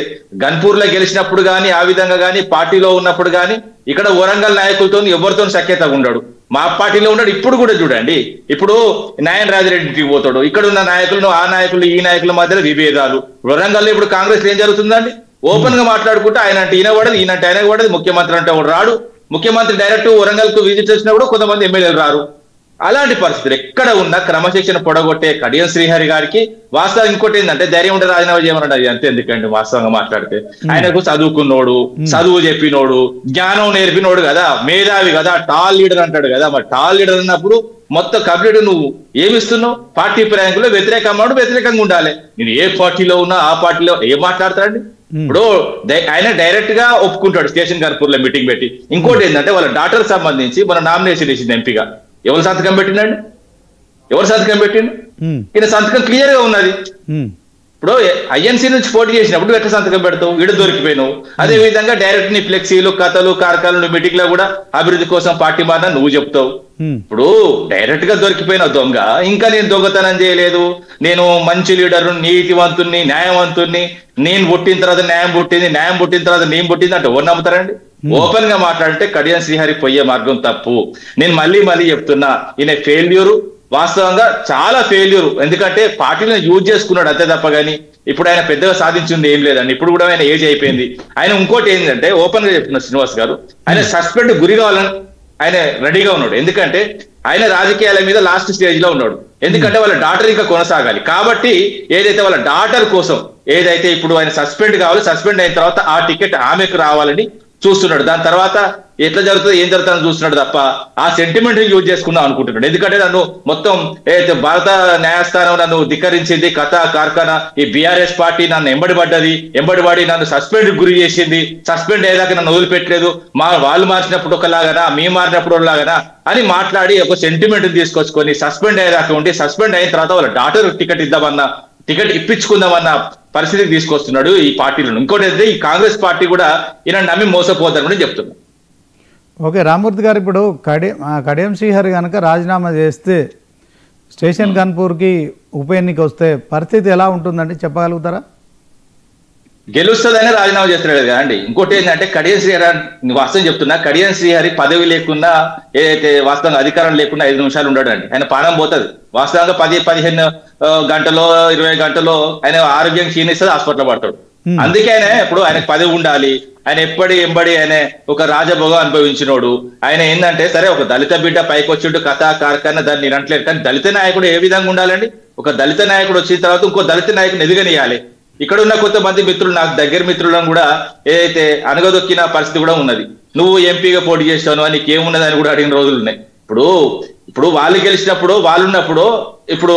గన్పూర్ లో గెలిచినప్పుడు కానీ ఆ విధంగా కానీ పార్టీలో ఉన్నప్పుడు కానీ ఇక్కడ వరంగల్ నాయకులతో ఎవరితో సఖ్యతగా ఉన్నాడు, మా పార్టీలో ఉన్నాడు. ఇప్పుడు కూడా చూడండి, ఇప్పుడు నాయన రాజిరెడ్డికి పోతాడు, ఇక్కడ ఉన్న నాయకులను ఆ నాయకులు ఈ నాయకుల మధ్యలో విభేదాలు. వరంగల్లో ఇప్పుడు కాంగ్రెస్ ఏం జరుగుతుందండి? ఓపెన్ గా మాట్లాడుకుంటే ఆయన అంటే ఈయన పడదు, ఈయనంటే ఆయన పడదు, ముఖ్యమంత్రి అంటే ఒకడు రాడు, ముఖ్యమంత్రి డైరెక్ట్ వరంగల్ కు విజిట్ చేసినా కూడా కొంతమంది ఎమ్మెల్యేలు రారు. అలాంటి పరిస్థితులు ఎక్కడ ఉన్న క్రమశిక్షణ పొడగొట్టే కడియం శ్రీహరి గారికి వాస్తవం ఇంకోటి ఏంటంటే ధైర్యం ఉంటే రాజీనామా చేయమన్నాడు. అంతే. ఎందుకండి వాస్తవంగా మాట్లాడితే ఆయనకు చదువుకున్నోడు, చదువు చెప్పినోడు, జ్ఞానం నేర్పినోడు కదా, మేధావి కదా, టాల్ లీడర్ అంటాడు కదా. మరి టాల్ లీడర్ అన్నప్పుడు మొత్తం కంప్లీట్ నువ్వు ఏమిస్తున్నావు? పార్టీ ప్రయాణికులు వ్యతిరేకంగా ఉండాలి. నేను ఏ పార్టీలో ఉన్నా ఆ పార్టీలో ఏం మాట్లాడతాడండి? ఇప్పుడు ఆయన డైరెక్ట్ గా ఒప్పుకుంటాడు స్టేషన్ కర్పూర్ లో మీటింగ్ పెట్టి. ఇంకోటి ఏంటంటే వాళ్ళ డాటర్ సంబంధించి మన నామినేషన్ ఇచ్చింది ఎంపీగా. ఎవరు సంతకం పెట్టిండండి? ఈయన సంతకం క్లియర్ గా ఉన్నది. ఇప్పుడు ఐఎన్సీ నుంచి పోటీ చేసినప్పుడు ఎట్లా సంతకం పెడతావు? ఇడ దొరికిపోయినావు. అదే విధంగా డైరెక్ట్ నీ ఫ్లెక్సీలు, కథలు, కార్యక్రమాలు మీటింగ్ లో కూడా అభివృద్ధి కోసం పార్టీ మారినా నువ్వు చెప్తావు. ఇప్పుడు డైరెక్ట్ గా దొరికిపోయిన దొంగ ఇంకా నేను దొంగతనం చేయలేదు, నేను మంచి లీడర్, నీతివంతుణ్ణి, న్యాయవంతుణ్ణి, నేను పుట్టిన తర్వాత న్యాయం పుట్టిన తర్వాత నేను పుట్టింది అంటే ఎవరు నమ్ముతారండి? ఓపెన్ గా మాట్లాడితే కడియం శ్రీహరి పోయే మార్గం తప్పు. నేను మళ్ళీ చెప్తున్నా, ఈయన ఫెయిల్యూరు, వాస్తవంగా చాలా ఫెయిల్యూర్. ఎందుకంటే పార్టీలను యూజ్ చేసుకున్నాడు అంతే తప్ప కానీ ఇప్పుడు ఆయన పెద్దగా సాధించింది ఏం లేదండి. ఇప్పుడు కూడా ఆయన ఏజ్ అయిపోయింది. ఆయన ఇంకోటి ఏంటంటే ఓపెన్ గా చెప్తున్నారు శ్రీనివాస్ గారు, ఆయన సస్పెండ్ గురి కావాలని ఆయన రెడీగా ఉన్నాడు. ఎందుకంటే ఆయన రాజకీయాల మీద లాస్ట్ స్టేజ్ లో ఉన్నాడు. ఎందుకంటే వాళ్ళ డాటర్ ఇంకా కొనసాగాలి. కాబట్టి ఏదైతే వాళ్ళ డాటర్ కోసం ఏదైతే ఇప్పుడు ఆయన సస్పెండ్ కావాలి, సస్పెండ్ అయిన తర్వాత ఆ టికెట్ ఆమెకు రావాలని చూస్తున్నాడు. దాని తర్వాత ఎట్లా జరుగుతుంది ఏం జరుగుతుందని చూస్తున్నాడు తప్ప ఆ సెంటిమెంట్ యూజ్ చేసుకుందాం అనుకుంటున్నాడు. ఎందుకంటే నన్ను మొత్తం ఏదైతే భారత న్యాయస్థానం నన్ను ధిక్కరించింది, కథ కార్ఖానా ఈ బీఆర్ఎస్ పార్టీ నన్ను ఎంబడిపడి నన్ను సస్పెండ్ గురి చేసింది, సస్పెండ్ అయ్యేదాకా నన్ను వదిలిపెట్టలేదు, వాళ్ళు మార్చినప్పుడు ఒకలాగానా మేము మారినప్పుడు ఒకలాగానా అని మాట్లాడి ఒక సెంటిమెంట్ తీసుకొచ్చుకొని సస్పెండ్ అయ్యేదాకా ఉండి సస్పెండ్ అయిన తర్వాత వాళ్ళ డాటర్ టికెట్ ఇప్పించుకుందామన్న పరిస్థితికి తీసుకొస్తున్నాడు ఈ పార్టీలను. ఇంకోటి అయితే ఈ కాంగ్రెస్ పార్టీ కూడా ఈయన నమ్మి మోసపోతారని చెప్తున్నా. ఓకే రామ్మూర్తి గారు, ఇప్పుడు కడియం శ్రీహరి కనుక రాజీనామా చేస్తే స్టేషన్ గన్పూర్కి ఉప ఎన్నిక వస్తే పరిస్థితి ఎలా ఉంటుందండి చెప్పగలుగుతారా? గెలుస్తుందనే రాజీనామా చేస్తున్నాడు కదా అండి. ఇంకోటి ఏంటంటే కడియం శ్రీహరి వాస్తవం చెప్తున్నా, కడియం శ్రీహరి పదవి లేకుండా ఏదైతే వాస్తవంగా అధికారం లేకుండా 5 నిమిషాలు ఉండడు అండి. ఆయన ప్రాణం పోతుంది. వాస్తవంగా 10-15 గంటలో 20 గంటలో ఆయన ఆరోగ్యం క్షీణిస్తుంది, హాస్పిటల్ పడతాడు. అందుకే ఆయన ఇప్పుడు ఆయనకు పదవి ఉండాలి. ఆయన ఎంబడి ఆయన ఒక రాజభోగం అనుభవించినోడు. ఆయన ఏంటంటే సరే ఒక దళిత బిడ్డ పైకి వచ్చిండు, కథా కార్ఖానా దాన్ని నిరంటలేదు. కానీ దళిత నాయకుడు ఏ విధంగా ఉండాలండి? ఒక దళిత నాయకుడు వచ్చిన తర్వాత ఇంకో దళిత నాయకుని ఎదుగనియాలి. ఇక్కడ ఉన్న కొంతమంది మిత్రులు, నాకు దగ్గర మిత్రులను కూడా ఏదైతే అనగదొక్కిన పరిస్థితి కూడా ఉన్నది. నువ్వు ఎంపీగా పోటీ చేస్తావు నీకు ఏమున్నది అని కూడా అడిగిన రోజులు ఉన్నాయి. ఇప్పుడు వాళ్ళు గెలిచినప్పుడు వాళ్ళు ఉన్నప్పుడు ఇప్పుడు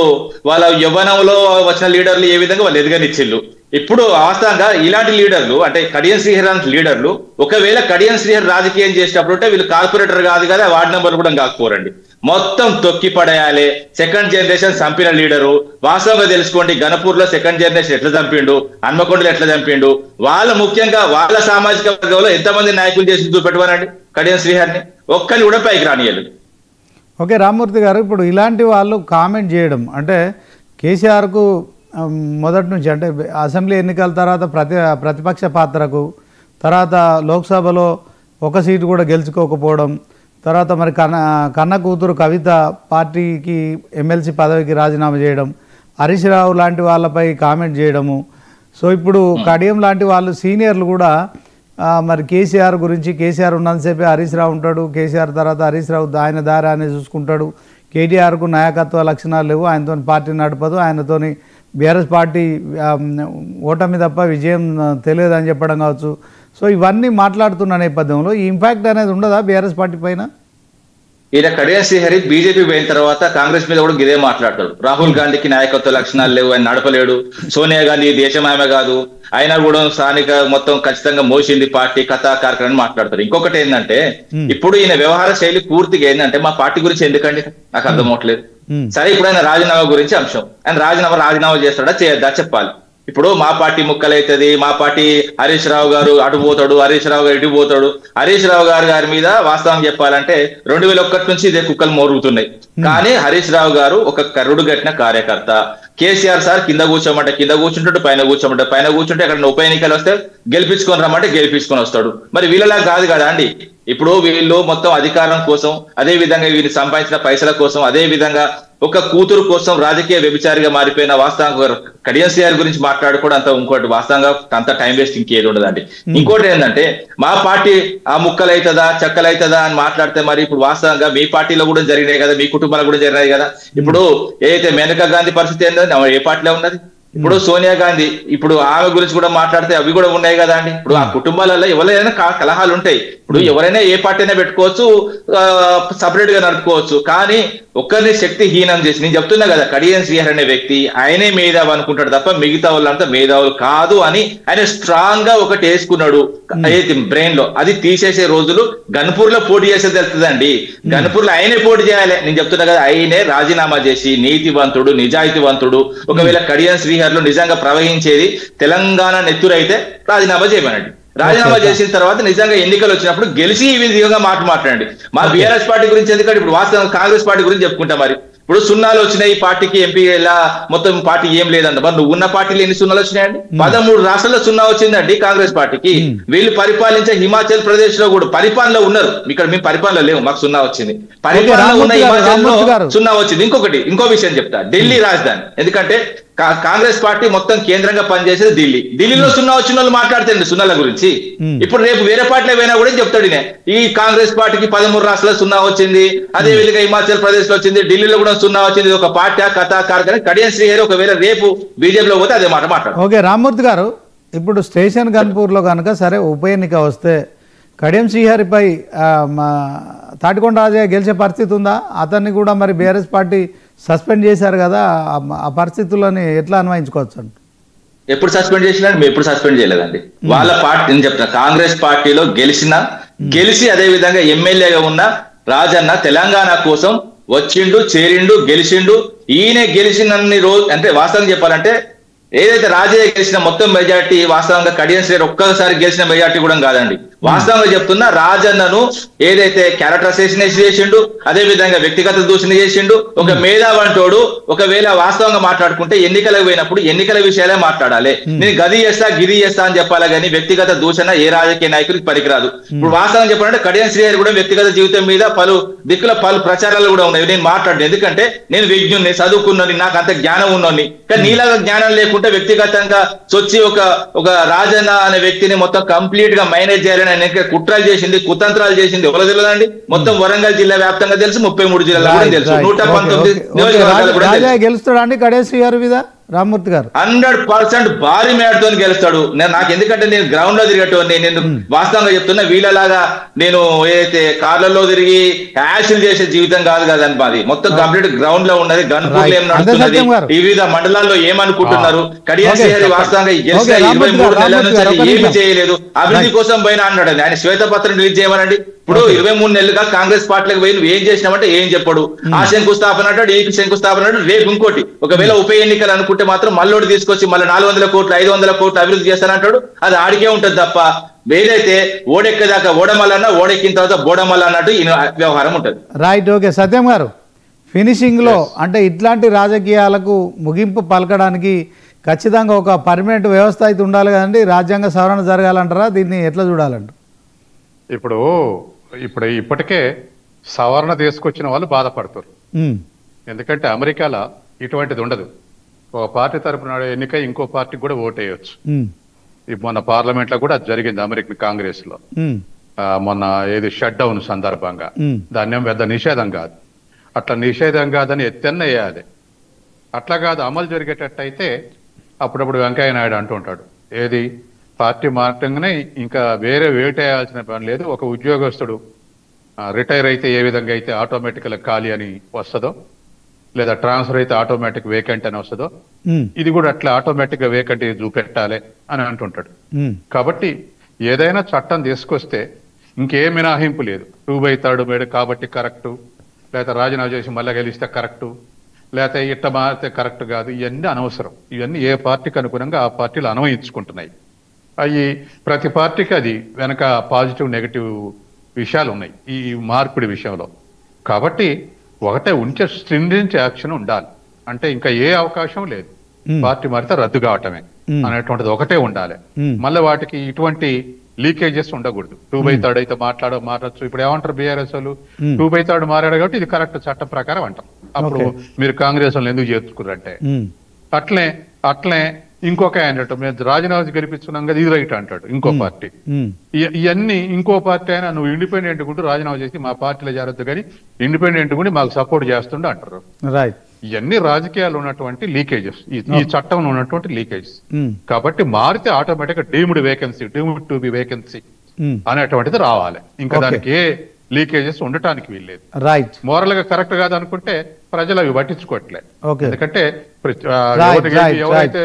వాళ్ళ యవ్వనంలో వచ్చిన లీడర్లు ఏ విధంగా వాళ్ళు ఎదగనిచ్చిళ్ళు. ఇప్పుడు వాస్తవంగా ఇలాంటి లీడర్లు అంటే కడియం శ్రీహరి లాంటి లీడర్లు ఒకవేళ కడియం శ్రీహరి రాజకీయం చేసినప్పుడు అంటే వీళ్ళు కార్పొరేటర్ కాదు కదా, వార్డు నెంబర్ కూడా కాకపోరండి. మొత్తం తొక్కి పడేయాలి. సెకండ్ జనరేషన్ చంపిన లీడరు. వాస్తవంగా తెలుసుకోండి, గణపూర్ లో సెకండ్ జనరేషన్ ఎట్లా చంపిండు, హన్మకొండలో ఎట్లా చంపిండు, వాళ్ళ ముఖ్యంగా వాళ్ళ సామాజిక వర్గంలో ఎంతమంది నాయకులు చేసి చూపెట్టమనండి కడియం శ్రీహరిని? ఒక్కరిని కూడా పైకి రానియాలి. ఓకే రామ్మూర్తి గారు, ఇప్పుడు ఇలాంటి వాళ్ళు కామెంట్ చేయడం అంటే కేసీఆర్కు మొదటి నుంచి అంటే అసెంబ్లీ ఎన్నికల తర్వాత ప్రతిపక్ష పాత్రకు, తర్వాత లోక్సభలో ఒక సీటు కూడా గెలుచుకోకపోవడం, తర్వాత మరి కన్న కూతురు కవిత పార్టీకి ఎమ్మెల్సీ పదవికి రాజీనామా చేయడం, హరీష్ రావు లాంటి వాళ్ళపై కామెంట్ చేయడము. సో ఇప్పుడు కడియం లాంటి వాళ్ళు సీనియర్లు కూడా మరి కేసీఆర్ గురించి, కేసీఆర్ ఉన్నంతసేపే హరీష్ రావు ఉంటాడు, కేసీఆర్ తర్వాత హరీష్ రావు ఆయన దారి ఆయన చూసుకుంటాడు, కేటీఆర్కు నాయకత్వ లక్షణాలు లేవు, ఆయనతో పార్టీ నడపదు, ఆయనతోని బీఆర్ఎస్ పార్టీ ఓటమి తప్ప విజయం తెలియదని చెప్పడం కావచ్చు. సో ఇవన్నీ మాట్లాడుతున్న నేపథ్యంలో ఈ ఇంపాక్ట్ అనేది ఉండదా బీఆర్ఎస్ పార్టీ పైన? ఈయన కడియం శ్రీహరి బీజేపీ పోయిన తర్వాత కాంగ్రెస్ మీద కూడా ఇదే మాట్లాడతాడు. రాహుల్ గాంధీకి నాయకత్వ లక్షణాలు లేవు, ఆయన నడపలేడు, సోనియా గాంధీ దేశం ఆమె కాదు, ఆయన కూడా స్థానిక మొత్తం ఖచ్చితంగా మోసింది పార్టీ కథా కార్యక్రమం మాట్లాడతారు. ఇంకొకటి ఏంటంటే ఇప్పుడు ఈయన వ్యవహార శైలి పూర్తిగా ఏంటంటే మా పార్టీ గురించి ఎందుకండి నాకు అర్థం అవట్లేదు. సరే ఇప్పుడు ఆయన రాజీనామా గురించి అంశం, ఆయన రాజీనామా చేస్తాడా చేయొద్దా చెప్పాలి. ఇప్పుడు మా పార్టీ ముక్కలైతుంది, మా పార్టీ హరీష్ రావు గారు అటు పోతాడు, హరీష్ రావు గారు ఇటు పోతాడు. హరీష్ రావు గారి మీద వాస్తవం చెప్పాలంటే 2001 నుంచి ఇదే కుక్కలు మోరుగుతున్నాయి. కానీ హరీష్ రావు గారు ఒక కరుడు గట్టిన కార్యకర్త. కేసీఆర్ సార్ కింద కూర్చుంటాడు, పైన కూర్చుంటే అక్కడ ఉప ఎన్నికలు వస్తే గెలిపించుకొని రమ్మంటే గెలిపించుకొని వస్తాడు. మరి వీళ్ళలా కాదు కదా అండి. ఇప్పుడు వీళ్ళు మొత్తం అధికారం కోసం, అదే విధంగా వీళ్ళు సంపాదించిన పైసల కోసం, అదే విధంగా ఒక కూతురు కోసం రాజకీయ వ్యభిచారిగా మారిపోయిన వాస్తవంగా కడియం శ్రీహరి గురించి మాట్లాడుకోవడం అంత ఇంకోటి వాస్తవంగా అంత టైం వేస్ట్ ఇంకేది ఉండదండి. ఇంకోటి ఏంటంటే మా పార్టీ ఆ ముక్కలైతుందా చెక్కలైతుందా అని మాట్లాడితే మరి ఇప్పుడు వాస్తవంగా మీ పార్టీలో కూడా జరిగినాయి కదా, మీ కుటుంబాలు కూడా జరిగినాయి కదా. ఇప్పుడు ఏదైతే మేనకా గాంధీ పరిస్థితి ఏంటంటే ఏ పార్టీలో ఉన్నది, ఇప్పుడు సోనియా గాంధీ ఇప్పుడు ఆమె గురించి కూడా మాట్లాడితే అవి కూడా ఉన్నాయి కదా అండి. ఇప్పుడు ఆ కుటుంబాలలో ఎవరైనా కలహాలు ఉంటాయి. ఇప్పుడు ఎవరైనా ఏ పార్టీ అయినా పెట్టుకోవచ్చు, సపరేట్ గా నడుపుకోవచ్చు. కానీ ఒక్కరిని శక్తిహీనం చేసి నేను చెప్తున్నా కదా, కడియం శ్రీహరి అనే వ్యక్తి ఆయనే మేధావు అనుకుంటాడు తప్ప మిగతా వాళ్ళంతా మేధావులు కాదు అని ఆయన స్ట్రాంగ్ గా ఒకటి వేసుకున్నాడు బ్రెయిన్ లో. అది తీసేసే రోజులు గన్పూర్ లో పోటీ చేసేది తెలుస్తుందండి. గన్పూర్ లో ఆయనే పోటీ చేయాలి. నేను చెప్తున్నా కదా, ఆయనే రాజీనామా చేసి నీతివంతుడు నిజాయితీవంతుడు ఒకవేళ కడియం శ్రీహరిలో నిజంగా ప్రవహించేది తెలంగాణ నెత్తురైతే రాజీనామా చేయమనండి. రాజీనామా చేసిన తర్వాత నిజంగా ఎన్నికలు వచ్చినప్పుడు గెలిచి ఈ విధంగా మాట్లాడండి. మా బీఆర్ఎస్ పార్టీ గురించి ఎందుకంటే ఇప్పుడు వాస్తవం కాంగ్రెస్ పార్టీ గురించి చెప్పుకుంటాం. మరి ఇప్పుడు సున్నాలు వచ్చినాయి ఈ పార్టీకి, ఎంపీ ఇలా మొత్తం పార్టీ ఏం లేదంట. మరి నువ్వు ఉన్న పార్టీలు ఎన్ని సున్నాలు వచ్చినాయండి? 13 రాష్ట్రాల్లో సున్నా వచ్చిందండి కాంగ్రెస్ పార్టీకి. వీళ్ళు పరిపాలించే హిమాచల్ ప్రదేశ్ లో కూడా పరిపాలనలో ఉన్నారు. ఇక్కడ మేము పరిపాలన లేవు, మాకు సున్నా వచ్చింది. పరిపాలనలో ఉన్న హిమాచల్ లో సున్నా వచ్చింది. ఇంకో విషయం చెప్తా, ఢిల్లీ రాజధాని. ఎందుకంటే కాంగ్రెస్ పార్టీ మొత్తం కేంద్రంగా పనిచేసేది ఢిల్లీలో సున్నా వచ్చిన వాళ్ళు మాట్లాడుతాండి సున్నాల గురించి. ఇప్పుడు రేపు వేరే పార్టీలో పోయినా కూడా చెప్తాడు ఈ కాంగ్రెస్ పార్టీకి 13 రాష్ట్రాల్లో సున్నా వచ్చింది, అదే విధంగా హిమాచల్ ప్రదేశ్ లో వచ్చింది, ఢిల్లీలో కూడా సున్నా వచ్చింది. ఒక పార్టీ కథా కార్యక్రమం కడియం శ్రీహరి ఒకవేళ రేపు బీజేపీలో పోతే అదే మాట మాట్లాడు. ఓకే రామ్మూర్తి గారు, ఇప్పుడు స్టేషన్ గన్పూర్లో కనుక సరే ఉప ఎన్నిక వస్తే కడియం శ్రీహరిపై తాటికొండ రాజయ్య గెలిచే పరిస్థితి ఉందా? అతన్ని కూడా మరి బీఆర్ఎస్ పార్టీ సస్పెండ్ చేశారు కదా, ఆ పరిస్థితులని ఎట్లా అన్వయించుకోవచ్చు అంట? ఎప్పుడు సస్పెండ్ చేసినా మేము ఎప్పుడు సస్పెండ్ చేయలేదండి. వాళ్ళ పార్టీ నేను చెప్తున్నా, కాంగ్రెస్ పార్టీలో గెలిచి అదే విధంగా ఎమ్మెల్యేగా ఉన్న రాజన్న తెలంగాణ కోసం వచ్చిండు, చేరిండు, గెలిచిండు. ఈయన గెలిచినన్ని రోజు అంటే వాస్తవంగా చెప్పాలంటే ఏదైతే రాజయ్య గెలిచిన మొత్తం మెజార్టీ వాస్తవంగా కడియం శ్రీహరి ఒక్కసారి గెలిచిన మెజార్టీ కూడా కాదండి. వాస్తవంగా చెప్తున్నా, రాజన్నను ఏదైతే క్యారెక్టర్ అసోసినేషన్ చేసిండు, అదే విధంగా వ్యక్తిగత దూషణ చేసిండు. ఒక మేధావంటోడు ఒకవేళ వాస్తవంగా మాట్లాడుకుంటే ఎన్నికలకు పోయినప్పుడు ఎన్నికల విషయాలే మాట్లాడాలి. నేను గది చేస్తా గిరి చేస్తా అని చెప్పాలి కానీ వ్యక్తిగత దూషణ ఏ రాజకీయ నాయకుడికి పనికిరాదు. ఇప్పుడు వాస్తవం చెప్పాలంటే కడియం శ్రీహరి కూడా వ్యక్తిగత జీవితం మీద పలు ప్రచారాలు కూడా ఉన్నాయి. నేను మాట్లాడను, ఎందుకంటే నేను విజ్ఞుని, చదువుకున్నాను, నాకు అంత జ్ఞానం ఉన్నోని. కానీ నీలాగా జ్ఞానం లేకుంటే వ్యక్తిగతంగా సొచ్చి ఒక రాజన్న అనే వ్యక్తిని మొత్తం కంప్లీట్ గా మేనేజ్ చేయాలని ఆయన కుట్రలు చేసింది, కుతంత్రాలు చేసింది ఎవరు తెలియదండి. మొత్తం వరంగల్ జిల్లా వ్యాప్తంగా తెలుసు, 33 జిల్లాలో కూడా తెలుసు, 119 నియోజకవర్గాలు కూడా తెలుసు. గెలుస్తాడు కడియం శ్రీహరి మీద రామ్మూర్తి గారు 100% భారీ మేడతో గెలుస్తాడు. నాకు ఎందుకంటే నేను గ్రౌండ్ లో తిరిగేటోని, నేను వాస్తవంగా చెప్తున్నా, వీళ్ళలాగా నేను ఏదైతే కార్లలో తిరిగి యాషులు చేసే జీవితం కాదు కదండి మాది. మొత్తం కంప్లీట్ గ్రౌండ్ లో ఉన్నది, గన్పూర్లో ఏం నడుస్తున్నది, వివిధ మండలాల్లో ఏమనుకుంటున్నారు. కడియం శ్రీహరి వాస్తవంగా గెలిచిన 23 నెలల నుంచి ఏమి చేయలేదు, అభివృద్ధి కోసం పోయినా అన్నాడు. ఆయన శ్వేతపత్రం రిలీజ్ చేయమనండి. ఇప్పుడు 23 నెలలుగా కాంగ్రెస్ పార్టీలకు పోయి నువ్వు ఏం చేసినామంటే ఏం చెప్పడు. ఆ శంకుస్థాపన అంటాడు, ఈ శంకుస్థాపన అంటాడు, రేపు ఇంకోటి. ఒకవేళ ఉప ఎన్నికలు అనుకుంటే మాత్రం మళ్ళోటి తీసుకొచ్చి మళ్ళీ 400 కోట్లు 500 కోట్లు అభివృద్ధి చేస్తానంటాడు. అది ఆడికే ఉంటది తప్ప ఏదైతే ఓడెక్కదాకా ఓడమల్లన్నా, ఓడెక్కిన తర్వాత బోడమల్ల అన్నట్టు ఈ వ్యవహారం ఉంటది. Right, okay. సత్యం గారు, ఫినిషింగ్ లో అంటే ఇట్లాంటి రాజకీయాలకు ముగింపు పలకడానికి ఖచ్చితంగా ఒక పర్మనెంట్ వ్యవస్థ అయితే ఉండాలి కదండి. రాజ్యాంగ సవరణ జరగాలంటారా? దీన్ని ఎట్లా చూడాలంట? ఇప్పటికే సవరణ తీసుకొచ్చిన వాళ్ళు బాధపడుతారు. ఎందుకంటే అమెరికాలో ఇటువంటిది ఉండదు. ఒక పార్టీ తరపున ఎన్నిక ఇంకో పార్టీకి కూడా ఓటేయచ్చు. మొన్న పార్లమెంట్ లో కూడా జరిగింది అమెరికన్ కాంగ్రెస్ లో. మొన్న ఏది షట్ డౌన్ సందర్భంగా దాన్ని పెద్ద నిషేధం కాదు. అట్లా నిషేధం కాదని ఎత్తెన్న వేయాలి. అట్లా కాదు, అమలు జరిగేటట్టయితే అప్పుడప్పుడు వెంకయ్య నాయుడు అంటూ ఉంటాడు, ఏది పార్టీ మారటంగానే ఇంకా వేరే వేటేయాల్సిన పని లేదు. ఒక ఉద్యోగస్తుడు రిటైర్ అయితే ఏ విధంగా అయితే ఆటోమేటిక్గా ఖాళీ అని వస్తుందో, లేదా ట్రాన్స్ఫర్ అయితే ఆటోమేటిక్ వేకెంట్ అని వస్తుందో, ఇది కూడా అట్లా ఆటోమేటిక్ గా వేకెంట్ చూపెట్టాలి అని అంటుంటాడు. కాబట్టి ఏదైనా చట్టం తీసుకొస్తే ఇంకే మినహాయింపు లేదు. 2/3 కాబట్టి కరెక్టు, లేదా రాజీనామా చేసి మళ్ళీ గెలిస్తే కరెక్టు, లేకపోతే ఇట్ట మారితే కరెక్ట్ కాదు. ఇవన్నీ అనవసరం. ఇవన్నీ ఏ పార్టీకి అనుగుణంగా ఆ పార్టీలు అన్వయించుకుంటున్నాయి. అవి ప్రతి పార్టీకి అది వెనక పాజిటివ్ నెగటివ్ విషయాలు ఉన్నాయి ఈ మార్పిడి విషయంలో. కాబట్టి ఒకటే ఉంచే స్ట్రింజెంట్ యాక్షన్ ఉండాలి. అంటే ఇంకా ఏ అవకాశం లేదు, పార్టీ మారితే రద్దు కావటమే అనేటువంటిది ఒకటే ఉండాలి. మళ్ళీ వాటికి ఇటువంటి లీకేజెస్ ఉండకూడదు. 2/3 అయితే మారచ్చు. ఇప్పుడు ఏమంటారు బీఆర్ఎస్ వాళ్ళు, 2/3 మారాడు కాబట్టి ఇది కరెక్ట్ చట్టం ప్రకారం అంటాం. అప్పుడు మీరు కాంగ్రెస్ వాళ్ళు ఎందుకు చేర్చుకున్నారంటే అట్లే ఇంకొక అన్నట్టు మేము రాజీనామా గెలిపించుకున్నాం కదా ఇది రైట్ అంటాడు ఇంకో పార్టీ. ఇవన్నీ ఇంకో పార్టీ అయినా నువ్వు ఇండిపెండెంట్ కూడా రాజీనామా చేసి మా పార్టీలో చేరొద్దు కానీ ఇండిపెండెంట్ కూడా మాకు సపోర్ట్ చేస్తుండే అంటారు. ఇవన్నీ రాజకీయాలు ఉన్నటువంటి లీకేజెస్, ఈ చట్టంలో ఉన్నటువంటి లీకేజెస్. కాబట్టి మారితే ఆటోమేటిక్ గా డీమ్డ్ టు బి వేకెన్సీ అనేటువంటిది రావాలి. ఇంకా దానికి ఏ లీకేజెస్ ఉండటానికి వీల్లేదు. మోరల్ గా కరెక్ట్ కాదు అనుకుంటే ప్రజలు అవి పట్టించుకోవట్లేదు. ఎందుకంటే ఎవరైతే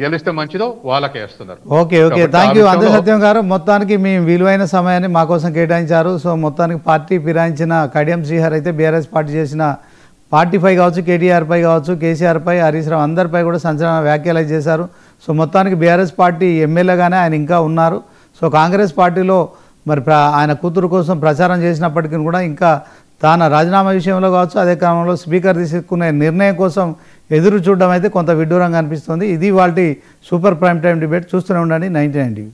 గెలిస్తే మంచిదో వాళ్ళకే వేస్తున్నారు. ఓకే, థ్యాంక్ యూ అందరి సత్యం గారు. మొత్తానికి మీ విలువైన సమయాన్ని మా కోసం కేటాయించారు. సో మొత్తానికి పార్టీ ఫిరాయించిన కడియం శ్రీహరి అయితే బీఆర్ఎస్ పార్టీ చేసిన పార్టీపై కావచ్చు, కేటీఆర్ పై కావచ్చు, కేసీఆర్ పై, హరీష్ రావు అందరిపై కూడా సంచలన వ్యాఖ్యలు చేశారు. సో మొత్తానికి బీఆర్ఎస్ పార్టీ ఎమ్మెల్యేగానే ఆయన ఇంకా ఉన్నారు. సో కాంగ్రెస్ పార్టీలో మరి ఆయన కూతురు కోసం ప్రచారం చేసినప్పటికీ కూడా ఇంకా తాను రాజీనామా విషయంలో కావచ్చు, అదే క్రమంలో స్పీకర్ తీసుకునే నిర్ణయం కోసం ఎదురు చూడడం అయితే కొంత విడ్డూరంగా అనిపిస్తుంది. ఇది వాళ్ళ సూపర్ ప్రైమ్ టైం డిబేట్. చూస్తూనే ఉండండి 99 టీవీ.